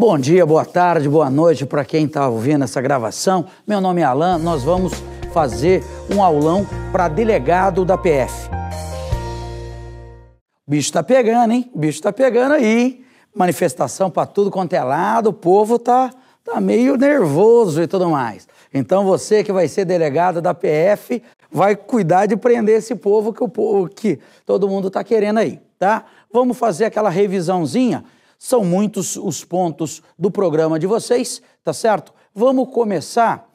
Bom dia, boa tarde, boa noite para quem está ouvindo essa gravação. Meu nome é Alan, nós vamos fazer um aulão para delegado da PF. O bicho está pegando, hein? O bicho está pegando aí, hein? Manifestação para tudo quanto é lado, o povo tá meio nervoso e tudo mais. Então você que vai ser delegado da PF vai cuidar de prender esse povo que todo mundo está querendo aí, tá? Vamos fazer aquela revisãozinha. São muitos os pontos do programa de vocês, tá certo? Vamos começar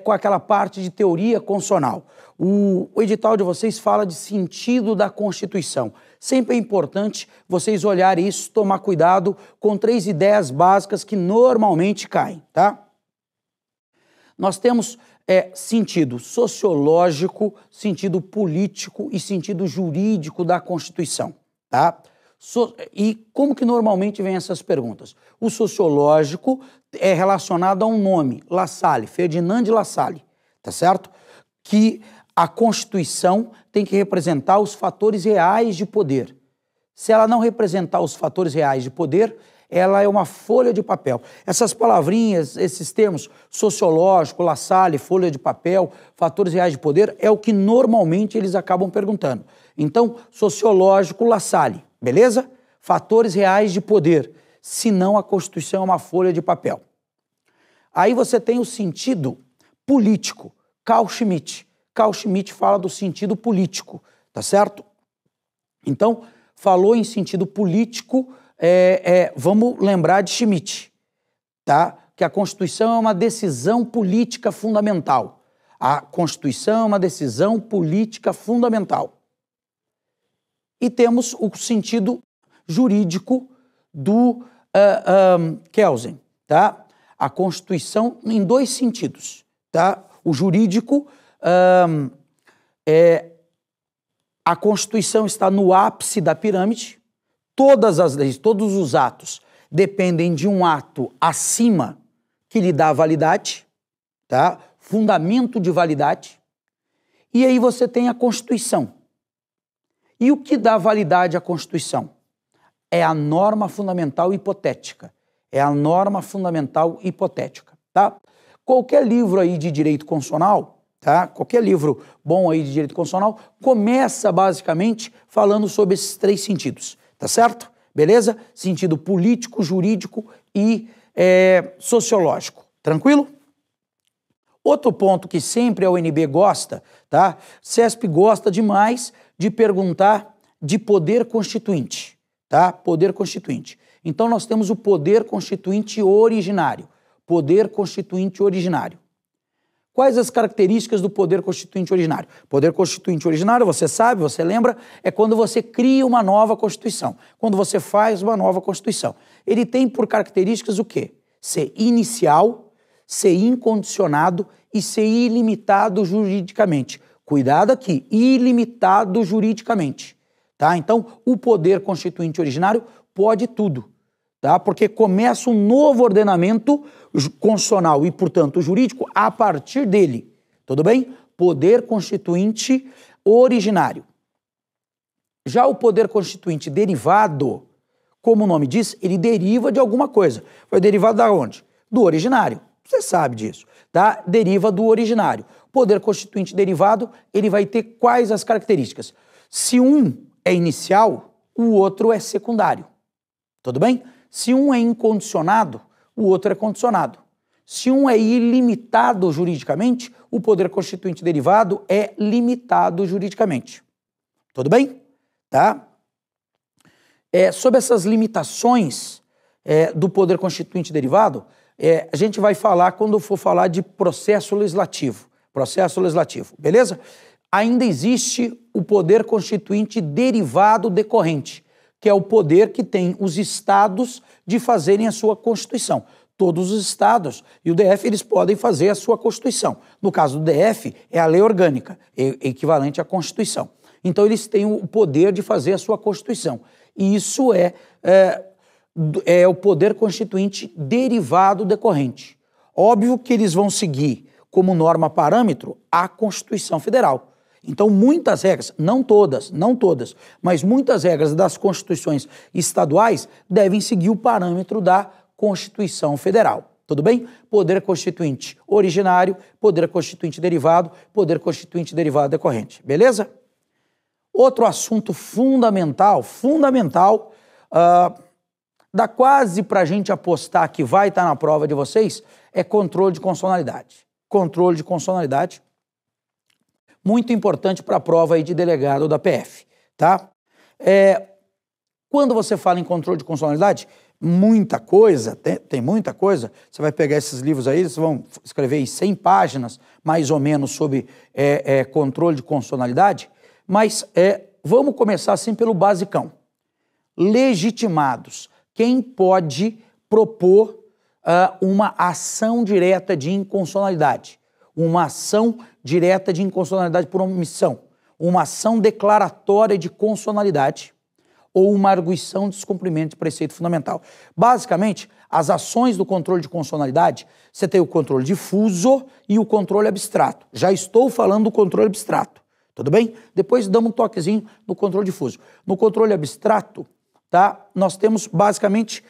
com aquela parte de teoria constitucional. O edital de vocês fala de sentido da Constituição. Sempre é importante vocês olharem isso, tomar cuidado com 3 ideias básicas que normalmente caem, tá? Nós temos sentido sociológico, sentido político e sentido jurídico da Constituição, tá? E como que normalmente vem essas perguntas? O sociológico é relacionado a um nome, La Salle, Ferdinand de La Salle, tá certo? Que a Constituição tem que representar os fatores reais de poder. Se ela não representar os fatores reais de poder, ela é uma folha de papel. Essas palavrinhas, esses termos, sociológico, La Salle, folha de papel, fatores reais de poder, é o que normalmente eles acabam perguntando. Então, sociológico, La Salle. Beleza? Fatores reais de poder, senão a Constituição é uma folha de papel. Aí você tem o sentido político, Carl Schmitt. Carl Schmitt fala do sentido político, tá certo? Então, falou em sentido político, vamos lembrar de Schmitt, tá? Que a Constituição é uma decisão política fundamental. A Constituição é uma decisão política fundamental. E temos o sentido jurídico do Kelsen, tá? A Constituição em 2 sentidos, tá? O jurídico, a Constituição está no ápice da pirâmide, todas as leis, todos os atos dependem de um ato acima que lhe dá validade, tá? Fundamento de validade. E aí você tem a Constituição. E o que dá validade à Constituição? É a norma fundamental hipotética. É a norma fundamental hipotética, tá? Qualquer livro aí de direito constitucional, tá? Qualquer livro bom aí de direito constitucional começa basicamente falando sobre esses 3 sentidos, tá certo? Beleza? Sentido político, jurídico e sociológico. Tranquilo? Outro ponto que sempre a UNB gosta, tá? CESP gosta demais de perguntar de poder constituinte, tá? Poder constituinte. Então nós temos o poder constituinte originário. Poder constituinte originário. Quais as características do poder constituinte originário? Poder constituinte originário, você sabe, você lembra, é quando você cria uma nova Constituição, quando você faz uma nova Constituição. Ele tem por características o quê? Ser inicial, ser incondicionado e ser ilimitado juridicamente. Cuidado aqui, ilimitado juridicamente, tá? Então, o poder constituinte originário pode tudo, tá? Porque começa um novo ordenamento constitucional e, portanto, jurídico a partir dele, tudo bem? Poder constituinte originário. Já o poder constituinte derivado, como o nome diz, ele deriva de alguma coisa. Foi derivado da onde? Do originário. Você sabe disso, tá? Deriva do originário. Poder constituinte derivado, ele vai ter quais as características? Se um é inicial, o outro é secundário. Tudo bem? Se um é incondicionado, o outro é condicionado. Se um é ilimitado juridicamente, o poder constituinte derivado é limitado juridicamente. Tudo bem? Tá? Sobre essas limitações do poder constituinte derivado, a gente vai falar quando for falar de processo legislativo. Processo legislativo, beleza? Ainda existe o poder constituinte derivado decorrente, que é o poder que tem os estados de fazerem a sua Constituição. Todos os estados e o DF, eles podem fazer a sua Constituição. No caso do DF, é a lei orgânica, equivalente à Constituição. Então, eles têm o poder de fazer a sua Constituição. E isso é o poder constituinte derivado decorrente. Óbvio que eles vão seguir como norma parâmetro a Constituição Federal. Então, muitas regras, não todas, mas muitas regras das constituições estaduais devem seguir o parâmetro da Constituição Federal. Tudo bem? Poder constituinte originário, poder constituinte derivado, poder constituinte derivado decorrente. Beleza? Outro assunto fundamental, dá quase para a gente apostar que vai estar na prova de vocês, é controle de constitucionalidade. Controle de constitucionalidade, muito importante para a prova aí de delegado da PF, tá? Quando você fala em controle de constitucionalidade, muita coisa, tem muita coisa, você vai pegar esses livros aí, eles vão escrever aí 100 páginas, mais ou menos, sobre controle de constitucionalidade, mas vamos começar assim pelo basicão. Legitimados. Quem pode propor uma ação direta de inconstitucionalidade? Uma ação direta de inconstitucionalidade por omissão, uma ação declaratória de constitucionalidade ou uma arguição de descumprimento de preceito fundamental. Basicamente, as ações do controle de constitucionalidade, você tem o controle difuso e o controle abstrato. Já estou falando do controle abstrato, tudo bem? Depois damos um toquezinho no controle difuso. No controle abstrato, tá, nós temos basicamente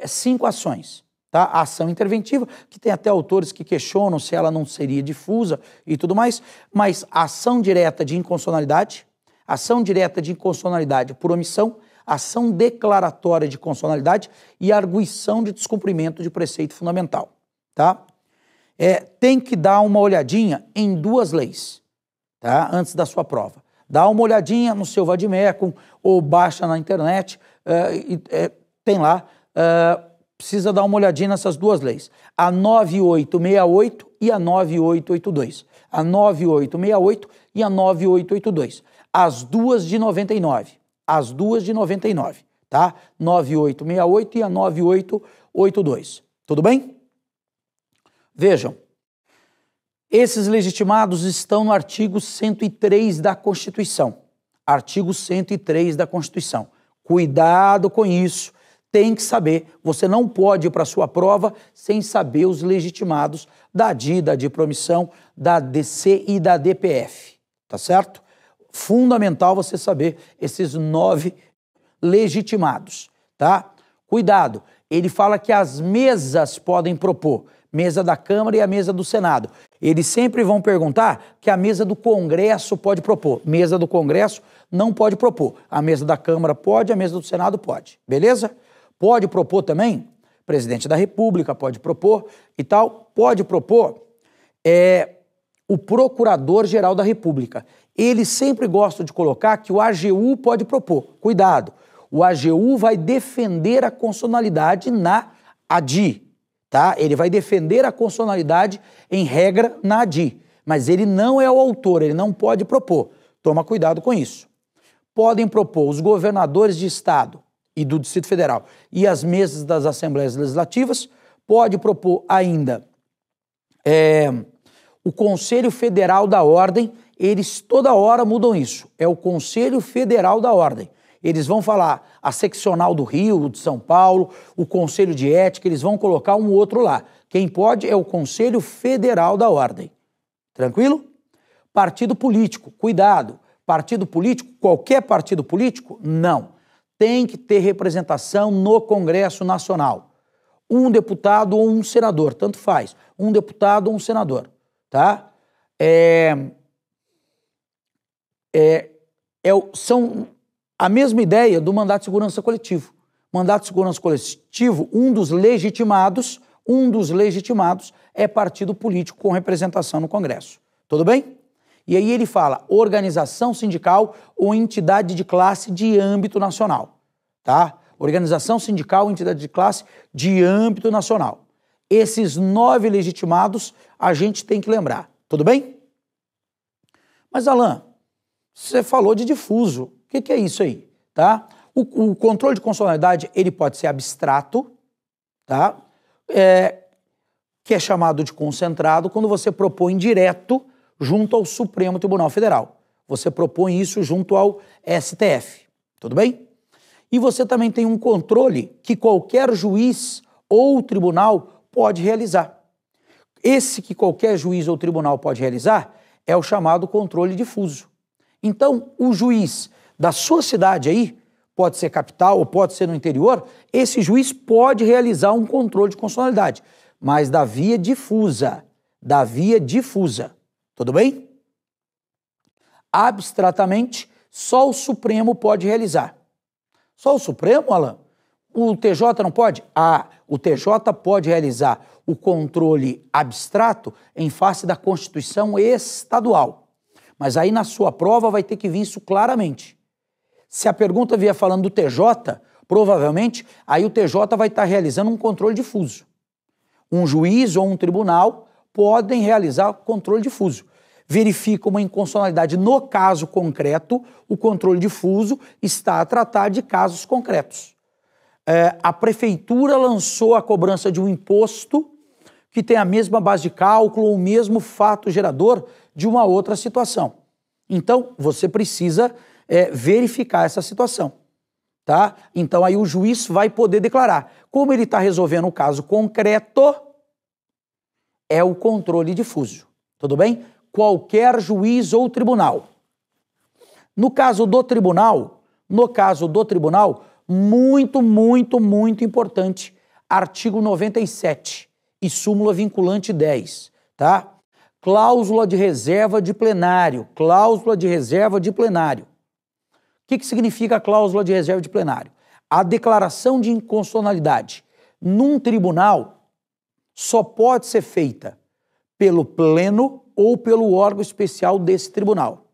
5 ações. Tá? A ação interventiva, que tem até autores que questionam se ela não seria difusa e tudo mais, mas a ação direta de inconstitucionalidade, ação direta de inconstitucionalidade por omissão, ação declaratória de constitucionalidade e arguição de descumprimento de preceito fundamental. Tá? Tem que dar uma olhadinha em 2 leis, tá? Antes da sua prova. Dá uma olhadinha no seu vademecum ou baixa na internet, tem lá... precisa dar uma olhadinha nessas 2 leis, a 9868 e a 9882. A 9868 e a 9882. As duas de 99. As duas de 99, tá? 9868 e a 9882. Tudo bem? Vejam, esses legitimados estão no artigo 103 da Constituição. Artigo 103 da Constituição. Cuidado com isso. Tem que saber, você não pode ir para a sua prova sem saber os legitimados da DI, da DI Promissão, da DC e da DPF, tá certo? Fundamental você saber esses 9 legitimados, tá? Cuidado, ele fala que as mesas podem propor, mesa da Câmara e a mesa do Senado. Eles sempre vão perguntar que a mesa do Congresso pode propor, mesa do Congresso não pode propor, a mesa da Câmara pode, a mesa do Senado pode, beleza? Pode propor também, presidente da República pode propor e tal, pode propor o Procurador-Geral da República. Eles sempre gostam de colocar que o AGU pode propor. Cuidado, o AGU vai defender a constitucionalidade na ADI, tá? Ele vai defender a constitucionalidade em regra na ADI, mas ele não é o autor, ele não pode propor. Toma cuidado com isso. Podem propor os governadores de estado e do Distrito Federal e as mesas das Assembleias Legislativas, pode propor ainda o Conselho Federal da Ordem, eles toda hora mudam isso, é o Conselho Federal da Ordem. Eles vão falar a seccional do Rio, de São Paulo, o Conselho de Ética, eles vão colocar um outro lá. Quem pode é o Conselho Federal da Ordem. Tranquilo? Partido político, cuidado. Partido político, qualquer partido político, não. Tem que ter representação no Congresso Nacional. Um deputado ou um senador, tanto faz. Um deputado ou um senador, tá? São a mesma ideia do mandato de segurança coletivo. Mandato de segurança coletivo, um dos legitimados é partido político com representação no Congresso. Tudo bem? E aí ele fala organização sindical ou entidade de classe de âmbito nacional, tá? Organização sindical ou entidade de classe de âmbito nacional. Esses 9 legitimados a gente tem que lembrar, tudo bem? Mas, Alan, você falou de difuso. O que é isso aí, tá? O controle de constitucionalidade, ele pode ser abstrato, tá? Que é chamado de concentrado quando você propõe direto junto ao Supremo Tribunal Federal. Você propõe isso junto ao STF, tudo bem? E você também tem um controle que qualquer juiz ou tribunal pode realizar. Esse que qualquer juiz ou tribunal pode realizar é o chamado controle difuso. Então, o juiz da sua cidade aí pode ser capital ou pode ser no interior, esse juiz pode realizar um controle de constitucionalidade, mas da via difusa, tudo bem? Abstratamente, só o Supremo pode realizar. Só o Supremo, Alan? O TJ não pode? O TJ pode realizar o controle abstrato em face da Constituição estadual. Mas aí na sua prova vai ter que vir isso claramente. Se a pergunta vier falando do TJ, provavelmente aí o TJ vai estar realizando um controle difuso. Um juiz ou um tribunal podem realizar controle difuso. Verifica uma inconstitucionalidade no caso concreto, o controle difuso está a tratar de casos concretos. A prefeitura lançou a cobrança de um imposto que tem a mesma base de cálculo ou o mesmo fato gerador de uma outra situação. Então, você precisa verificar essa situação, tá? Então, aí o juiz vai poder declarar. Como ele está resolvendo o caso concreto, é o controle difuso, tudo bem? Qualquer juiz ou tribunal. No caso do tribunal, muito importante, artigo 97 e súmula vinculante 10, tá? Cláusula de reserva de plenário, O que significa a cláusula de reserva de plenário? A declaração de inconstitucionalidade num tribunal só pode ser feita pelo pleno ou pelo órgão especial desse tribunal.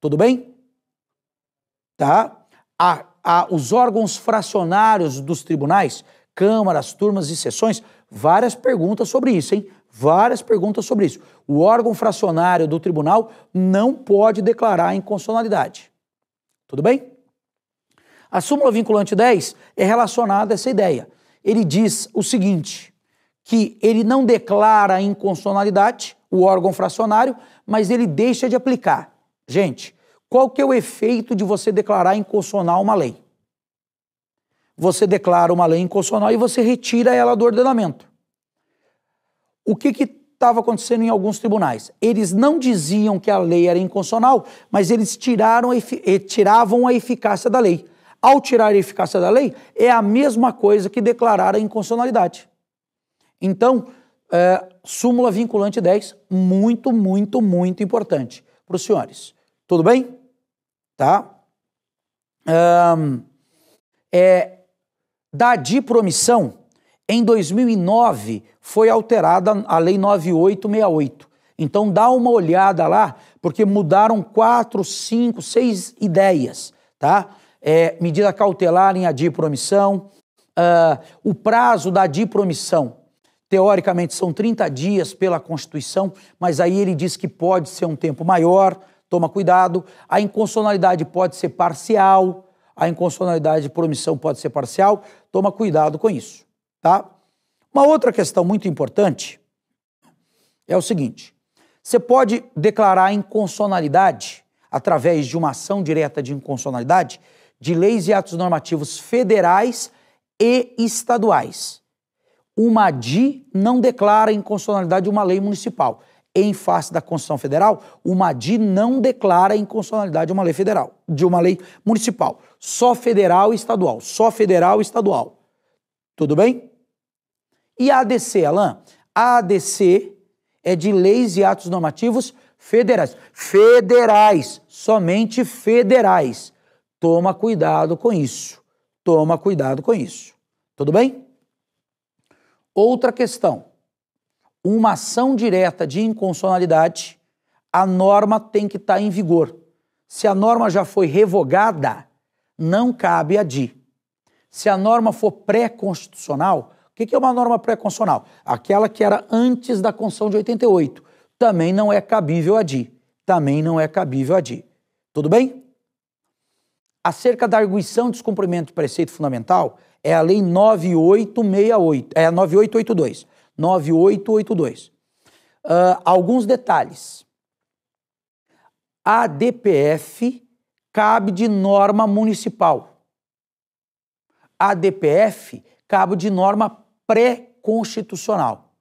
Tudo bem? Tá? Os órgãos fracionários dos tribunais, câmaras, turmas e sessões, várias perguntas sobre isso, hein? O órgão fracionário do tribunal não pode declarar inconstitucionalidade. Tudo bem? A súmula vinculante 10 é relacionada a essa ideia. Ele diz o seguinte, que ele não declara a inconstitucionalidade, o órgão fracionário, mas ele deixa de aplicar. Gente, qual que é o efeito de você declarar inconstitucional uma lei? Você declara uma lei inconstitucional e você retira ela do ordenamento. O que estava acontecendo em alguns tribunais? Eles não diziam que a lei era inconstitucional, mas eles tiravam a eficácia da lei. Ao tirar a eficácia da lei, é a mesma coisa que declarar a inconstitucionalidade. Então, súmula vinculante 10, muito importante para os senhores. Tudo bem? Tá? Da dipromissão, em 2009, foi alterada a Lei 9868. Então, dá uma olhada lá, porque mudaram 4, 5, 6 ideias, tá? Medida cautelar em adipromissão, o prazo da adipromissão, teoricamente, são 30 dias pela Constituição, mas aí ele diz que pode ser um tempo maior, toma cuidado. A inconstitucionalidade pode ser parcial, toma cuidado com isso, tá? Uma outra questão muito importante é o seguinte, você pode declarar a inconstitucionalidade através de uma ação direta de inconstitucionalidade de leis e atos normativos federais e estaduais. Uma ADI não declara a inconstitucionalidade de uma lei municipal. Em face da Constituição Federal, uma ADI não declara a inconstitucionalidade de uma lei municipal. Só federal e estadual. Tudo bem? E a ADC, Alain? A ADC é de leis e atos normativos federais. Somente federais. Toma cuidado com isso. Tudo bem? Outra questão. Uma ação direta de inconstitucionalidade, a norma tem que estar em vigor. Se a norma já foi revogada, não cabe ADI. Se a norma for pré-constitucional, o que é uma norma pré-constitucional? Aquela que era antes da Constituição de 88. Também não é cabível ADI. Tudo bem? Acerca da arguição e descumprimento de preceito fundamental, é a Lei 9882. Alguns detalhes. A DPF cabe de norma municipal. A DPF cabe de norma pré-constitucional.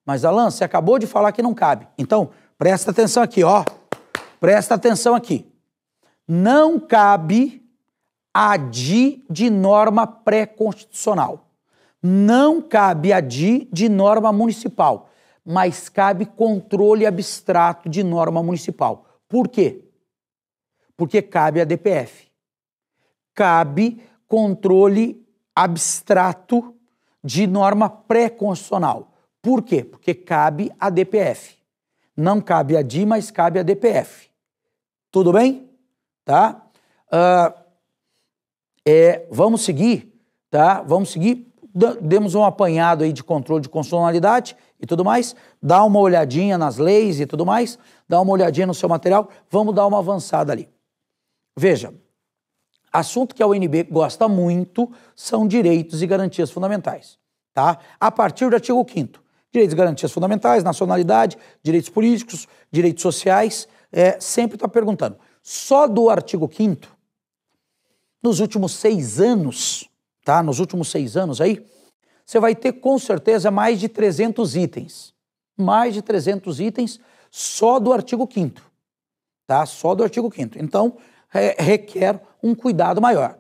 Mas, Alan, você acabou de falar que não cabe. Então, presta atenção aqui, ó. Presta atenção aqui. Não cabe ADI de norma pré-constitucional. Não cabe ADI de norma municipal, mas cabe controle abstrato de norma municipal. Por quê? Porque cabe a DPF. Cabe controle abstrato de norma pré-constitucional. Por quê? Porque cabe a DPF. Não cabe a ADI, mas cabe a DPF. Tudo bem? Tá? Vamos seguir, tá? Vamos seguir. Demos um apanhado aí de controle de constitucionalidade e tudo mais. Dá uma olhadinha nas leis e tudo mais. Dá uma olhadinha no seu material. Vamos dar uma avançada ali. Veja, assunto que a UNB gosta muito são direitos e garantias fundamentais, tá? A partir do artigo 5º, direitos e garantias fundamentais, nacionalidade, direitos políticos, direitos sociais, sempre está perguntando. Só do artigo 5º, nos últimos 6 anos, tá? Nos últimos 6 anos aí, você vai ter com certeza mais de 300 itens. Mais de 300 itens só do artigo 5º, tá? Só do artigo 5º. Então, requer um cuidado maior,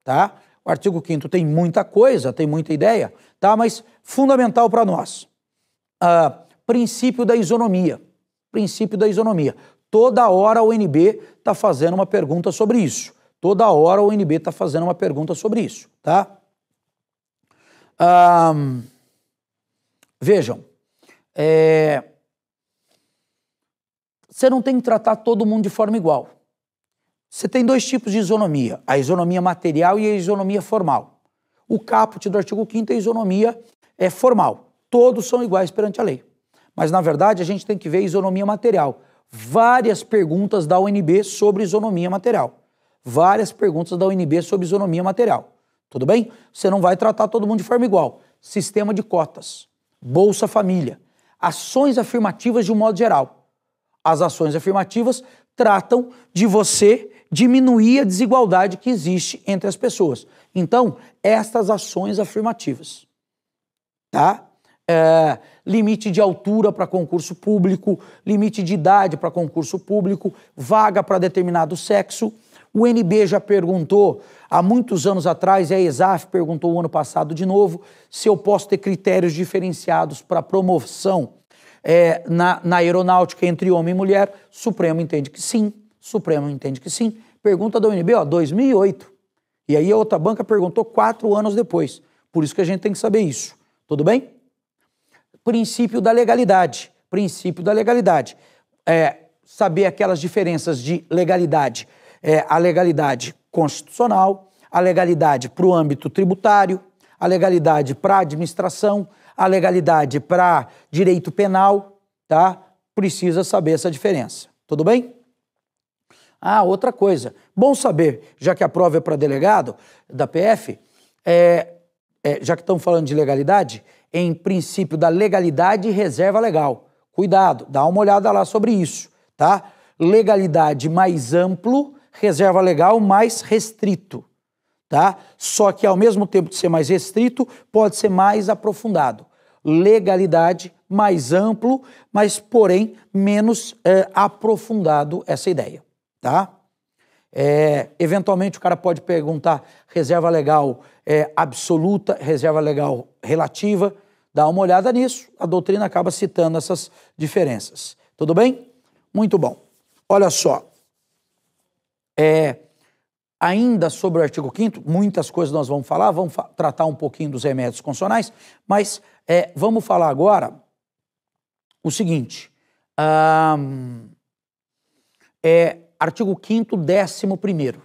tá? O artigo 5º tem muita coisa, tem muita ideia, tá? Mas fundamental para nós, princípio da isonomia. Princípio da isonomia. Toda hora a UNB está fazendo uma pergunta sobre isso. Toda hora a UNB está fazendo uma pergunta sobre isso, tá? Vejam, você não tem que tratar todo mundo de forma igual. Você tem 2 tipos de isonomia, a isonomia material e a isonomia formal. O caput do artigo 5º é a isonomia formal. Todos são iguais perante a lei. Mas, na verdade, a gente tem que ver a isonomia material. Várias perguntas da UNB sobre isonomia material. Várias perguntas da UNB sobre isonomia material. Tudo bem? Você não vai tratar todo mundo de forma igual. Sistema de cotas, Bolsa Família, ações afirmativas de um modo geral. As ações afirmativas tratam de você diminuir a desigualdade que existe entre as pessoas. Então, estas ações afirmativas, tá? Limite de altura para concurso público, limite de idade para concurso público, vaga para determinado sexo. O UNB já perguntou há muitos anos atrás, e a ESAF perguntou o ano passado de novo, se eu posso ter critérios diferenciados para promoção na aeronáutica entre homem e mulher. Supremo entende que sim. Supremo entende que sim. Pergunta da UNB, 2008. E aí a outra banca perguntou 4 anos depois. Por isso que a gente tem que saber isso. Tudo bem? Princípio da legalidade. Princípio da legalidade. Saber aquelas diferenças de legalidade. A legalidade constitucional, a legalidade para o âmbito tributário, a legalidade para a administração, a legalidade para direito penal, tá? Precisa saber essa diferença. Tudo bem? Outra coisa. Bom saber, já que a prova é para delegado da PF, já que estamos falando de legalidade, em princípio da legalidade e reserva legal. Cuidado, dá uma olhada lá sobre isso, tá? Legalidade mais amplo, reserva legal mais restrito, tá? Só que ao mesmo tempo de ser mais restrito, pode ser mais aprofundado. Legalidade mais amplo, mas porém menos aprofundado essa ideia, tá? Eventualmente o cara pode perguntar reserva legal absoluta, reserva legal relativa, dá uma olhada nisso, a doutrina acaba citando essas diferenças. Tudo bem? Muito bom. Olha só, ainda sobre o artigo 5º, muitas coisas nós vamos falar, vamos tratar um pouquinho dos remédios constitucionais, mas vamos falar agora o seguinte, artigo 5º, 11º,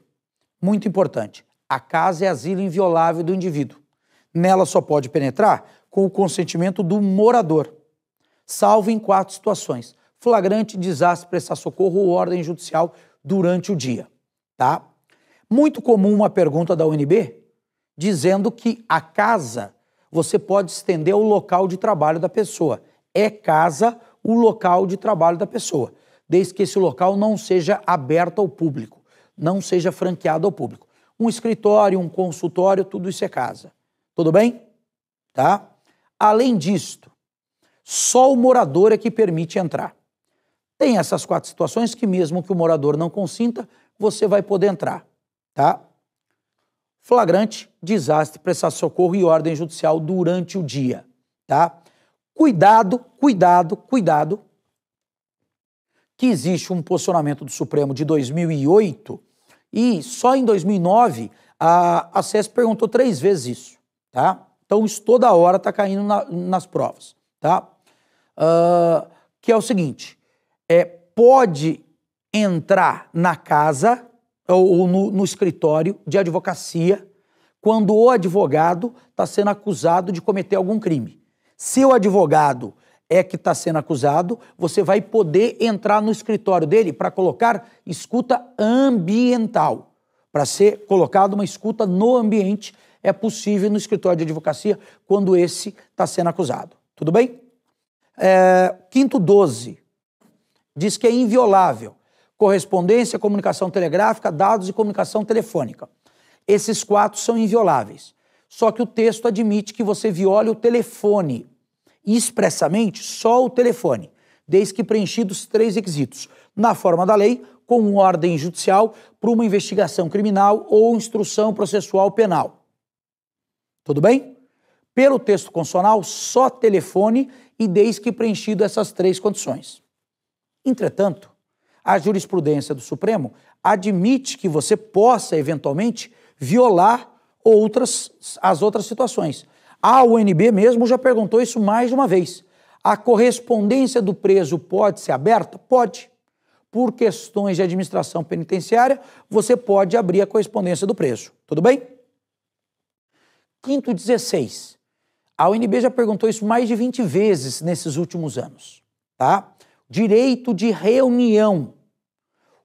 muito importante, a casa é asilo inviolável do indivíduo. Nela só pode penetrar com o consentimento do morador, salvo em 4 situações: flagrante, desastre, prestar socorro ou ordem judicial durante o dia, tá? Muito comum uma pergunta da UNB dizendo que a casa você pode estender ao local de trabalho da pessoa. É casa o local de trabalho da pessoa, desde que esse local não seja aberto ao público, não seja franqueado ao público. Um escritório, um consultório, tudo isso é casa. Tudo bem? Tá? Além disto, só o morador é que permite entrar. Tem essas 4 situações que mesmo que o morador não consinta, você vai poder entrar, tá? Flagrante, desastre, prestar socorro e ordem judicial durante o dia, tá? Cuidado, cuidado, cuidado, que existe um posicionamento do Supremo de 2008 e só em 2009 a CESP perguntou 3 vezes isso, tá? Então isso toda hora está caindo nas provas, tá? Que é o seguinte, pode entrar na casa ou no escritório de advocacia quando o advogado está sendo acusado de cometer algum crime. Se o advogado é que está sendo acusado, você vai poder entrar no escritório dele para colocar escuta ambiental. Para ser colocado uma escuta no ambiente, é possível no escritório de advocacia quando esse está sendo acusado. Tudo bem? Quinto 12 diz que é inviolável correspondência, comunicação telegráfica, dados e comunicação telefônica. Esses 4 são invioláveis. Só que o texto admite que você viole o telefone, expressamente só o telefone, desde que preenchidos 3 requisitos, na forma da lei, com ordem judicial para uma investigação criminal ou instrução processual penal. Tudo bem? Pelo texto constitucional, só telefone e desde que preenchido essas 3 condições. Entretanto, a jurisprudência do Supremo admite que você possa, eventualmente, violar as outras situações. A UNB mesmo já perguntou isso mais de uma vez. A correspondência do preso pode ser aberta? Pode. Por questões de administração penitenciária, você pode abrir a correspondência do preso. Tudo bem? Quinto 16. A UNB já perguntou isso mais de 20 vezes nesses últimos anos. Tá? Direito de reunião.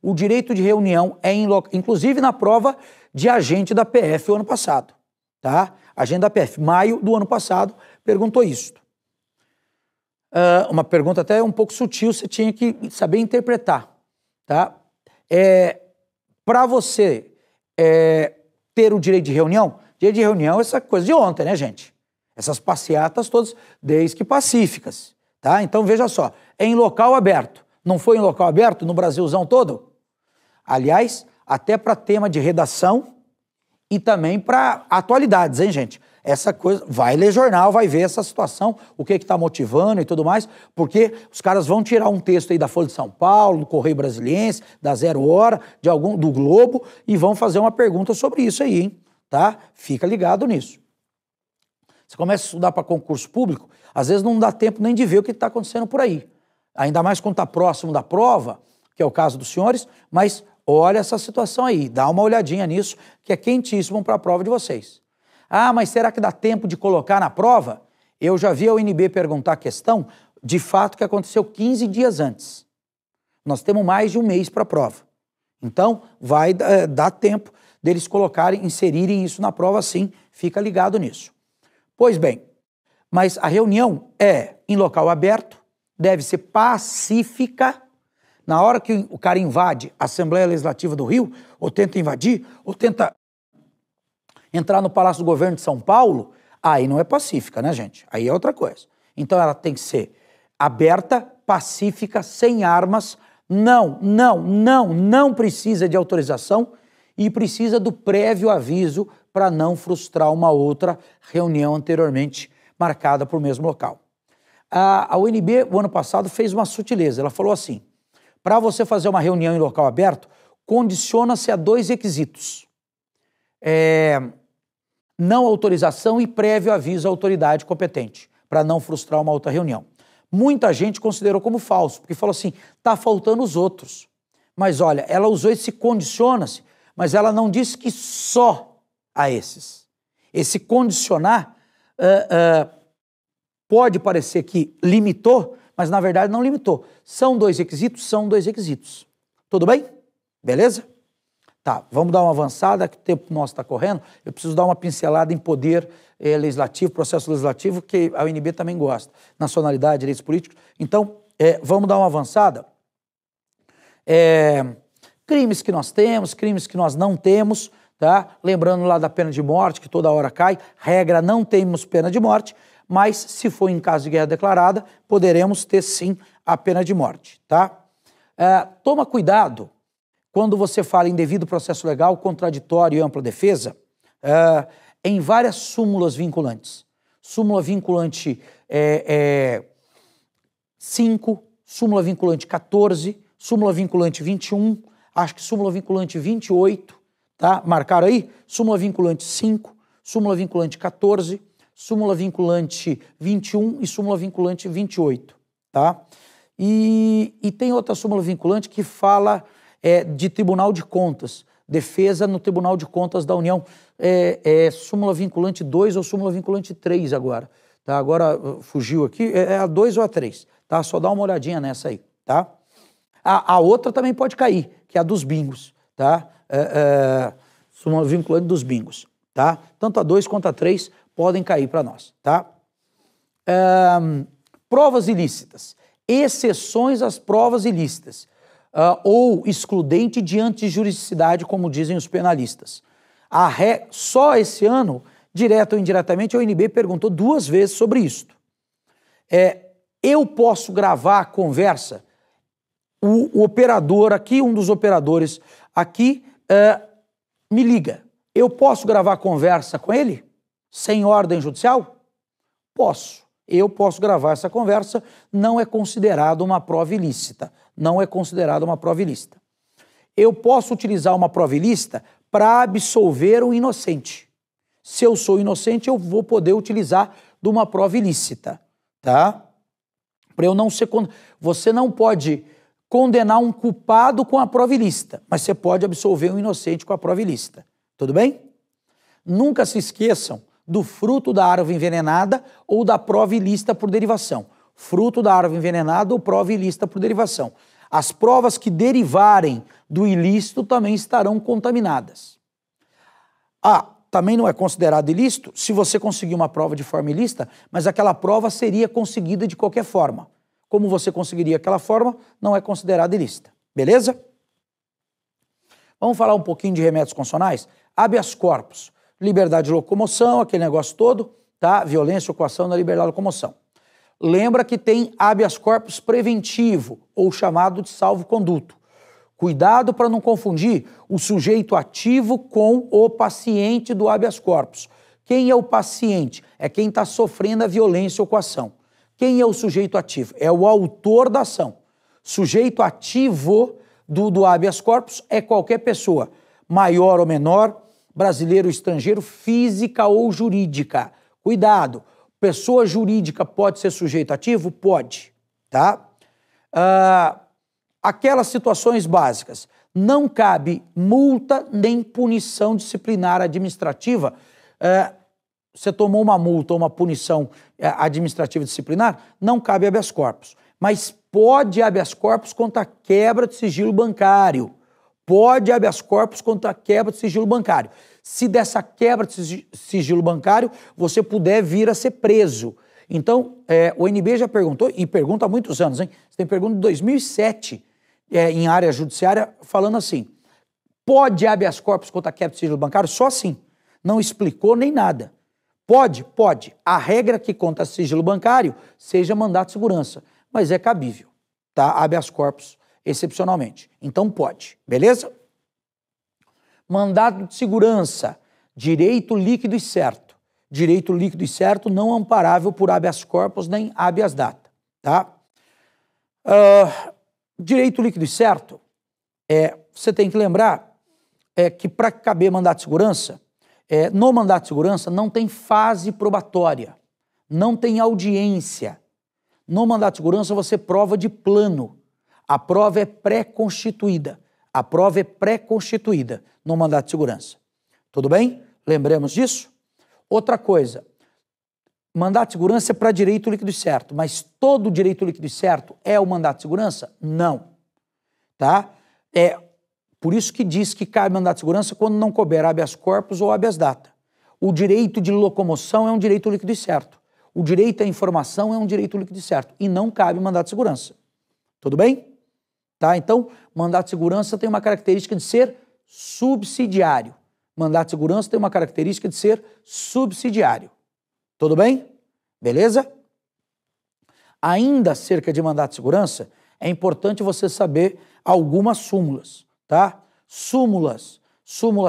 O direito de reunião é, inclusive, na prova de agente da PF o ano passado. Tá? Agente da PF, maio do ano passado, perguntou isso. Uma pergunta até um pouco sutil, você tinha que saber interpretar. Tá? Para você ter o direito de reunião é essa coisa de ontem, né, gente? Essas passeatas todas, desde que pacíficas. Tá? Então, veja só, é em local aberto. Não foi em local aberto no Brasilzão todo? Aliás, até para tema de redação e também para atualidades, hein, gente? Essa coisa, vai ler jornal, vai ver essa situação, o que está motivando e tudo mais, porque os caras vão tirar um texto aí da Folha de São Paulo, do Correio Brasiliense, da Zero Hora, do Globo, e vão fazer uma pergunta sobre isso aí, hein? Tá? Fica ligado nisso. Você começa a estudar para concurso público, às vezes não dá tempo nem de ver o que está acontecendo por aí. Ainda mais quando está próximo da prova, que é o caso dos senhores, mas olha essa situação aí, dá uma olhadinha nisso, que é quentíssimo para a prova de vocês. Ah, mas será que dá tempo de colocar na prova? Eu já vi a UNB perguntar a questão, de fato, que aconteceu 15 dias antes. Nós temos mais de um mês para a prova. Então, vai dar tempo deles colocarem, inserirem isso na prova, sim, fica ligado nisso. Pois bem, mas a reunião é em local aberto, deve ser pacífica. Na hora que o cara invade a Assembleia Legislativa do Rio, ou tenta invadir, ou tenta entrar no Palácio do Governo de São Paulo, aí não é pacífica, né, gente? Aí é outra coisa. Então ela tem que ser aberta, pacífica, sem armas, não precisa de autorização e precisa do prévio aviso para não frustrar uma outra reunião anteriormente marcada para o mesmo local. A UNB, o ano passado, fez uma sutileza. Ela falou assim, para você fazer uma reunião em local aberto, condiciona-se a 2 requisitos. Não autorização e prévio aviso à autoridade competente, para não frustrar uma outra reunião. Muita gente considerou como falso, porque falou assim, está faltando os outros. Mas olha, ela usou esse condiciona-se, mas ela não disse que só a esses. Esse condicionar pode parecer que limitou, mas na verdade não limitou. São 2 requisitos? São 2 requisitos. Tudo bem? Beleza? Tá, vamos dar uma avançada, que o tempo nosso está correndo. Eu preciso dar uma pincelada em poder legislativo, processo legislativo, que a UNB também gosta. Nacionalidade, direitos políticos. Então, vamos dar uma avançada. Crimes que nós temos, crimes que nós não temos, tá? Lembrando lá da pena de morte, que toda hora cai. Regra, não temos pena de morte, mas se for em caso de guerra declarada, poderemos ter sim a pena de morte, tá? Toma cuidado quando você fala em devido processo legal, contraditório e ampla defesa, em várias súmulas vinculantes. Súmula vinculante 5, súmula vinculante 14, súmula vinculante 21, acho que súmula vinculante 28, tá? Marcaram aí? Súmula vinculante 5, súmula vinculante 14, súmula vinculante 21 e súmula vinculante 28, tá? E tem outra súmula vinculante que fala de Tribunal de Contas, defesa no Tribunal de Contas da União, súmula vinculante 2 ou súmula vinculante 3 agora, tá? Agora fugiu aqui, é a 2 ou a 3, tá? Só dá uma olhadinha nessa aí, tá? A outra também pode cair, que é a dos bingos, tá? Súmula vinculante dos bingos, tá? Tanto a 2 quanto a 3 podem cair para nós, tá? Provas ilícitas. Exceções às provas ilícitas, ou excludente diante de juridicidade, como dizem os penalistas. Só esse ano, direto ou indiretamente, a ONB perguntou 2 vezes sobre isto. Eu posso gravar a conversa, o operador aqui, um dos operadores aqui, me liga. Eu posso gravar a conversa com ele? Sem ordem judicial? Posso. Eu posso gravar essa conversa, não é considerado uma prova ilícita. Não é considerado uma prova ilícita. Eu posso utilizar uma prova ilícita para absolver um inocente. Se eu sou inocente, eu vou poder utilizar de uma prova ilícita, tá? Para eu não ser... Você não pode condenar um culpado com a prova ilícita, mas você pode absolver um inocente com a prova ilícita. Tudo bem? Nunca se esqueçam do fruto da árvore envenenada ou da prova ilícita por derivação. Fruto da árvore envenenada ou prova ilícita por derivação. As provas que derivarem do ilícito também estarão contaminadas. Também não é considerado ilícito se você conseguir uma prova de forma ilícita, mas aquela prova seria conseguida de qualquer forma. Como você conseguiria aquela forma, não é considerada ilícita. Beleza? Vamos falar um pouquinho de remédios constitucionais? Habeas corpus. Liberdade de locomoção, aquele negócio todo, tá? Violência ou coação na liberdade de locomoção. Lembra que tem habeas corpus preventivo, ou chamado de salvo-conduto. Cuidado para não confundir o sujeito ativo com o paciente do habeas corpus. Quem é o paciente? É quem está sofrendo a violência ou coação. Quem é o sujeito ativo? É o autor da ação. Sujeito ativo do habeas corpus é qualquer pessoa, maior ou menor, brasileiro ou estrangeiro, física ou jurídica. Cuidado, pessoa jurídica pode ser sujeito ativo? Pode, tá? Aquelas situações básicas, não cabe multa nem punição disciplinar administrativa. Você tomou uma multa ou uma punição administrativa disciplinar, não cabe habeas corpus. Mas pode habeas corpus contra a quebra de sigilo bancário. Pode habeas corpus contra a quebra de sigilo bancário. Se dessa quebra de sigilo bancário você puder vir a ser preso. Então, o ONB já perguntou, e pergunta há muitos anos, hein? Você tem pergunta de 2007 em área judiciária falando assim, pode habeas corpus contra a quebra de sigilo bancário? Só assim. Não explicou nem nada. Pode? Pode. A regra que contra sigilo bancário seja mandato de segurança, mas é cabível, tá? Habeas corpus excepcionalmente. Então pode, beleza? Mandado de segurança, direito líquido e certo. Direito líquido e certo não amparável por habeas corpus nem habeas data, tá? Direito líquido e certo, você tem que lembrar que para caber mandato de segurança, no mandato de segurança não tem fase probatória, não tem audiência. No mandato de segurança você prova de plano. A prova é pré-constituída. A prova é pré-constituída no mandato de segurança. Tudo bem? Lembremos disso? Outra coisa, mandato de segurança é para direito líquido e certo, mas todo direito líquido e certo é o mandato de segurança? Não. Tá? Por isso que diz que cabe mandato de segurança quando não couber habeas corpus ou habeas data. O direito de locomoção é um direito líquido e certo. O direito à informação é um direito líquido e certo. E não cabe mandato de segurança. Tudo bem? Tá? Então, mandato de segurança tem uma característica de ser subsidiário. Mandato de segurança tem uma característica de ser subsidiário. Tudo bem? Beleza? Ainda acerca de mandato de segurança, é importante você saber algumas súmulas, tá? Súmula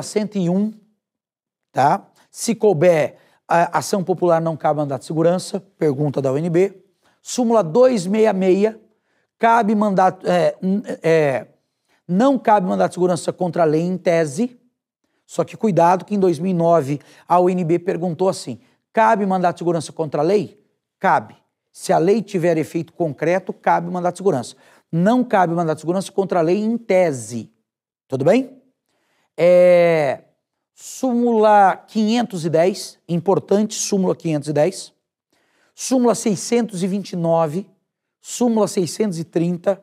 101, tá? Se couber, a ação popular não cabe mandato de segurança, pergunta da UNB. Súmula 266, cabe mandato, não cabe mandato de segurança contra a lei em tese, só que cuidado que em 2009 a UNB perguntou assim, cabe mandato de segurança contra a lei? Cabe. Se a lei tiver efeito concreto, cabe mandato de segurança. Não cabe mandato de segurança contra a lei em tese. Tudo bem? Súmula 510, importante, súmula 510. Súmula 629, súmula 630,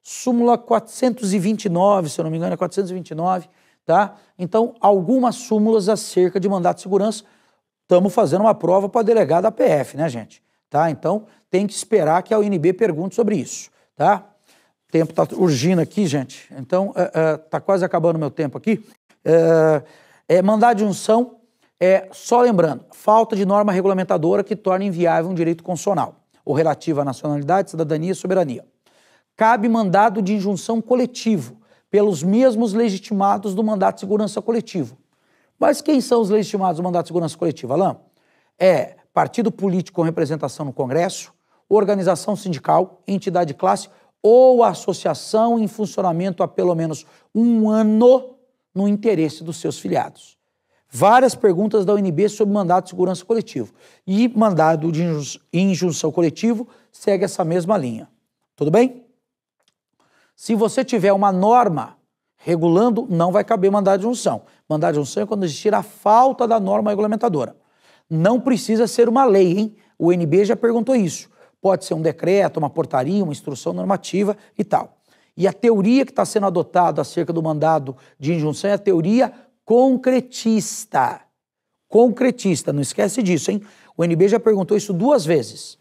súmula 429, se eu não me engano, é 429, tá? Então, algumas súmulas acerca de mandato de segurança. Estamos fazendo uma prova para delegado da PF, né, gente? Tá? Então, tem que esperar que a UNB pergunte sobre isso, tá? O tempo está urgindo aqui, gente. Então, está quase acabando o meu tempo aqui. Mandado de junção, só lembrando, falta de norma regulamentadora que torna inviável um direito constitucional, ou relativo à nacionalidade, cidadania e soberania. Cabe mandado de injunção coletivo, pelos mesmos legitimados do mandato de segurança coletivo. Mas quem são os legitimados do mandato de segurança coletivo, Alain? Partido político com representação no Congresso, organização sindical, entidade de classe ou associação em funcionamento há pelo menos um ano no interesse dos seus filiados. Várias perguntas da UNB sobre mandato de segurança coletivo. E mandado de injunção coletivo segue essa mesma linha. Tudo bem? Se você tiver uma norma regulando, não vai caber mandado de injunção. Mandado de injunção é quando existir a falta da norma regulamentadora. Não precisa ser uma lei, hein? O UNB já perguntou isso. Pode ser um decreto, uma portaria, uma instrução normativa e tal. E a teoria que está sendo adotada acerca do mandado de injunção é a teoria concretista. Concretista, não esquece disso, hein? O UNB já perguntou isso 2 vezes.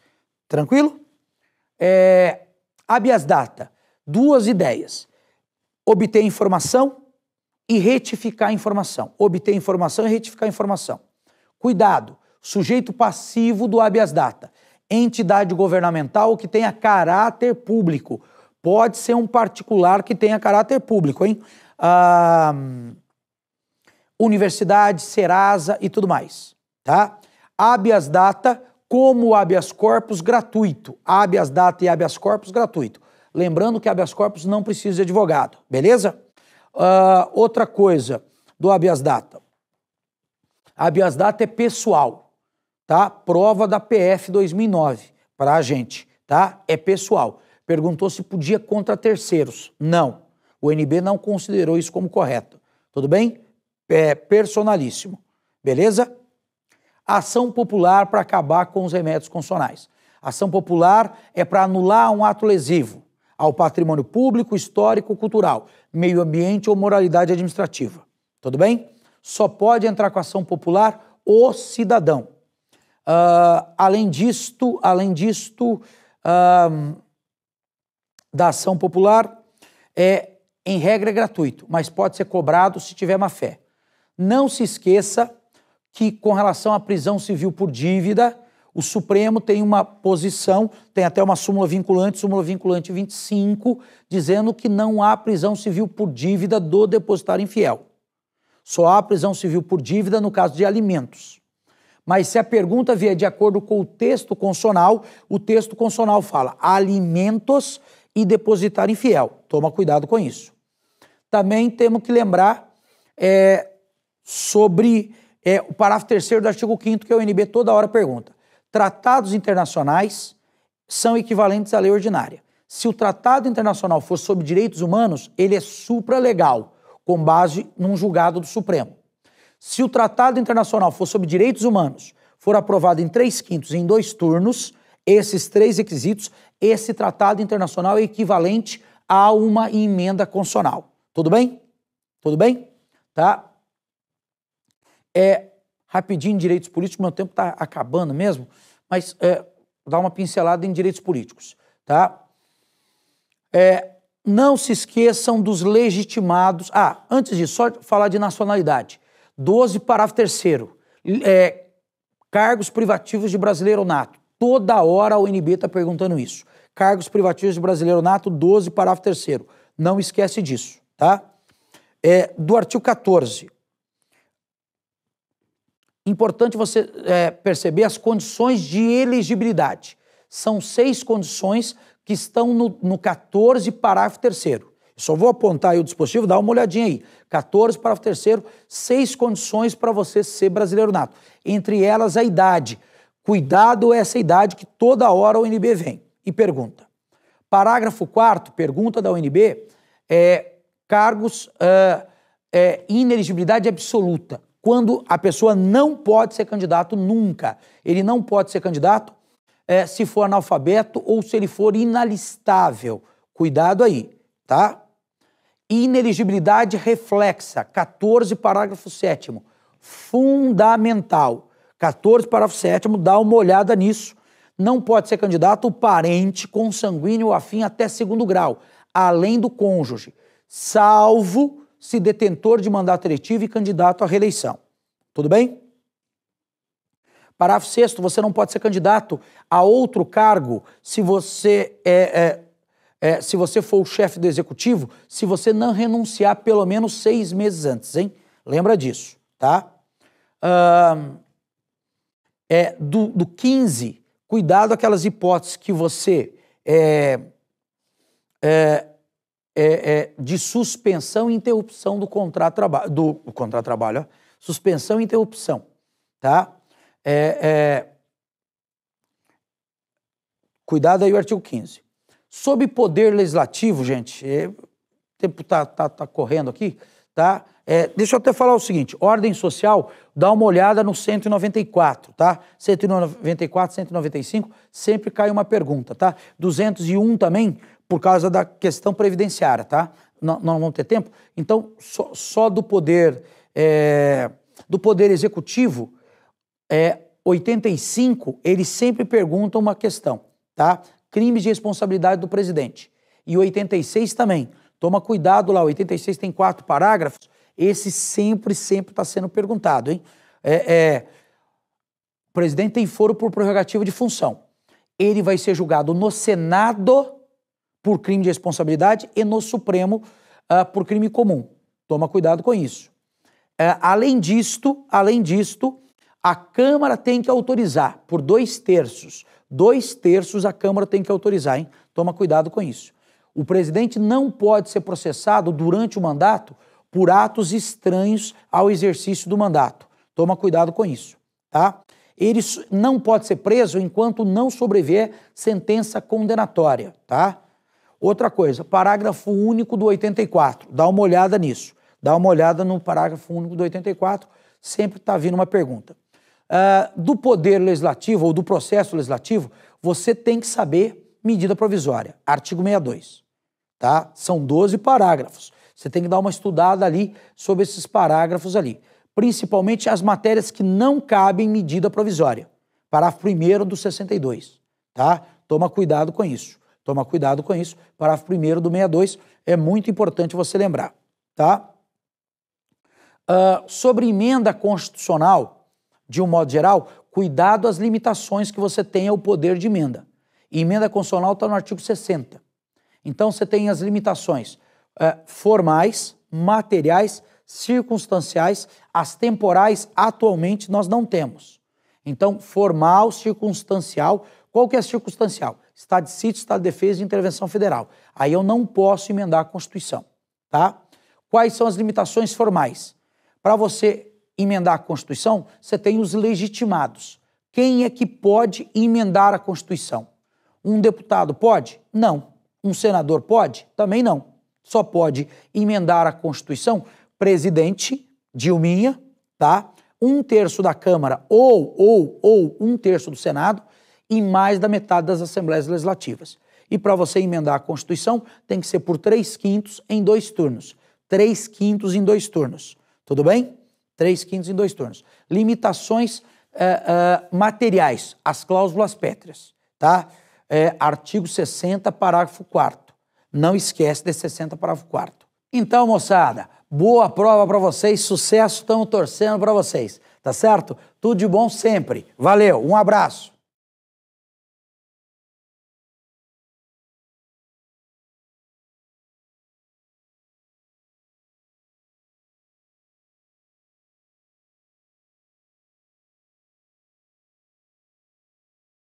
Tranquilo? Habeas data, 2 ideias. Obter informação e retificar a informação. Obter informação e retificar a informação. Cuidado, sujeito passivo do habeas data. Entidade governamental que tenha caráter público. Pode ser um particular que tenha caráter público, hein? Universidade, Serasa e tudo mais, tá? Habeas data como habeas corpus gratuito. Habeas data e habeas corpus gratuito. Lembrando que habeas corpus não precisa de advogado, beleza? Outra coisa do habeas data. Habeas data é pessoal, tá? Prova da PF 2009 para a gente, tá? É pessoal. Perguntou se podia contra terceiros. Não. O UNB não considerou isso como correto. Tudo bem? É personalíssimo. Beleza? Ação popular para acabar com os remédios constitucionais. Ação popular é para anular um ato lesivo ao patrimônio público, histórico, cultural, meio ambiente ou moralidade administrativa. Tudo bem? Só pode entrar com ação popular o cidadão. Além disto, da ação popular, em regra, é gratuito, mas pode ser cobrado se tiver má fé. Não se esqueça que, com relação à prisão civil por dívida, o Supremo tem uma posição, tem até uma súmula vinculante 25, dizendo que não há prisão civil por dívida do depositário infiel. Só há prisão civil por dívida no caso de alimentos. Mas se a pergunta vier de acordo com o texto constitucional, o texto constitucional fala alimentos e depositário infiel. Toma cuidado com isso. Também temos que lembrar sobre o parágrafo 3º do artigo 5º, que a UNB toda hora pergunta. Tratados internacionais são equivalentes à lei ordinária. Se o tratado internacional for sobre direitos humanos, ele é supralegal, com base num julgado do Supremo. Se o tratado internacional for sobre direitos humanos, for aprovado em 3/5 em 2 turnos, esses 3 requisitos, esse tratado internacional é equivalente a uma emenda constitucional. Tudo bem? Tudo bem? Tá? Rapidinho, direitos políticos, meu tempo está acabando mesmo, mas dá uma pincelada em direitos políticos, tá? Não se esqueçam dos legitimados. Antes disso, só falar de nacionalidade. 12, parágrafo 3º. Cargos privativos de brasileiro nato. Toda hora a UNB está perguntando isso. Cargos privativos de brasileiro nato, 12, parágrafo 3º. Não esquece disso, tá? Do artigo 14. Importante você perceber as condições de elegibilidade. São 6 condições que estão no 14, parágrafo 3º. Só vou apontar aí o dispositivo, dá uma olhadinha aí. 14, parágrafo 3º, 6 condições para você ser brasileiro nato. Entre elas, a idade. Cuidado essa idade que toda hora a UNB vem e pergunta. Parágrafo 4º, pergunta da UNB, cargos, inelegibilidade absoluta. Quando a pessoa não pode ser candidato nunca. Ele não pode ser candidato se for analfabeto ou se ele for inalistável. Cuidado aí, tá? Inelegibilidade reflexa, 14, parágrafo 7º. Fundamental. 14, parágrafo 7º, dá uma olhada nisso. Não pode ser candidato o parente, consanguíneo ou afim até 2º grau, além do cônjuge, salvo se detentor de mandato eletivo e candidato à reeleição. Tudo bem? Parágrafo 6º, você não pode ser candidato a outro cargo se você se você for o chefe do executivo, se você não renunciar pelo menos 6 meses antes, hein? Lembra disso, tá? Do 15, cuidado aquelas hipóteses que você de suspensão e interrupção do contrato de trabalho, suspensão e interrupção, tá? Cuidado aí o artigo 15. Sob poder legislativo, gente, o tempo tá correndo aqui, tá? Deixa eu até falar o seguinte, ordem social, dá uma olhada no 194, tá? 194, 195, sempre cai uma pergunta, tá? 201 também, por causa da questão previdenciária, tá? Não vamos ter tempo. Então, só do poder executivo, 85, eles sempre perguntam uma questão, tá? Crimes de responsabilidade do presidente. E 86 também. Toma cuidado lá, 86 tem 4 parágrafos, esse sempre está sendo perguntado, hein? O presidente tem foro por prerrogativa de função. Ele vai ser julgado no Senado por crime de responsabilidade e no Supremo por crime comum. Toma cuidado com isso. Além disto, a Câmara tem que autorizar por 2/3. 2/3 a Câmara tem que autorizar, hein? Toma cuidado com isso. O presidente não pode ser processado durante o mandato por atos estranhos ao exercício do mandato. Toma cuidado com isso, tá? Ele não pode ser preso enquanto não sobrevier sentença condenatória, tá? Outra coisa, parágrafo único do 84. Dá uma olhada nisso. Dá uma olhada no parágrafo único do 84. Sempre está vindo uma pergunta. Do poder legislativo ou do processo legislativo, você tem que saber medida provisória. Artigo 62. Tá? São 12 parágrafos. Você tem que dar uma estudada ali sobre esses parágrafos ali. Principalmente as matérias que não cabem medida provisória. Parágrafo 1º do 62. Tá? Toma cuidado com isso. Toma cuidado com isso. Parágrafo 1º do 62 é muito importante você lembrar. Tá? Sobre emenda constitucional, de um modo geral, cuidado às limitações que você tem ao poder de emenda. E emenda constitucional está no artigo 60. Então você tem as limitações formais, materiais, circunstanciais, as temporais atualmente nós não temos. Então, formal, circunstancial, qual que é circunstancial? Estado de sítio, estado de defesa e intervenção federal. Aí eu não posso emendar a Constituição, tá? Quais são as limitações formais? Para você emendar a Constituição, você tem os legitimados. Quem é que pode emendar a Constituição? Um deputado pode? Não. Um senador pode? Também não. Só pode emendar a Constituição presidente, Dilminha, tá? 1/3 da Câmara ou 1/3 do Senado e mais da metade das Assembleias Legislativas. E para você emendar a Constituição, tem que ser por 3/5 em 2 turnos. 3/5 em 2 turnos. Tudo bem? 3/5 em 2 turnos. Limitações materiais, as cláusulas pétreas, tá? Artigo 60, parágrafo 4º. Não esquece desse 60, parágrafo 4º. Então, moçada, boa prova para vocês, sucesso, estamos torcendo para vocês, tá certo? Tudo de bom sempre. Valeu, um abraço.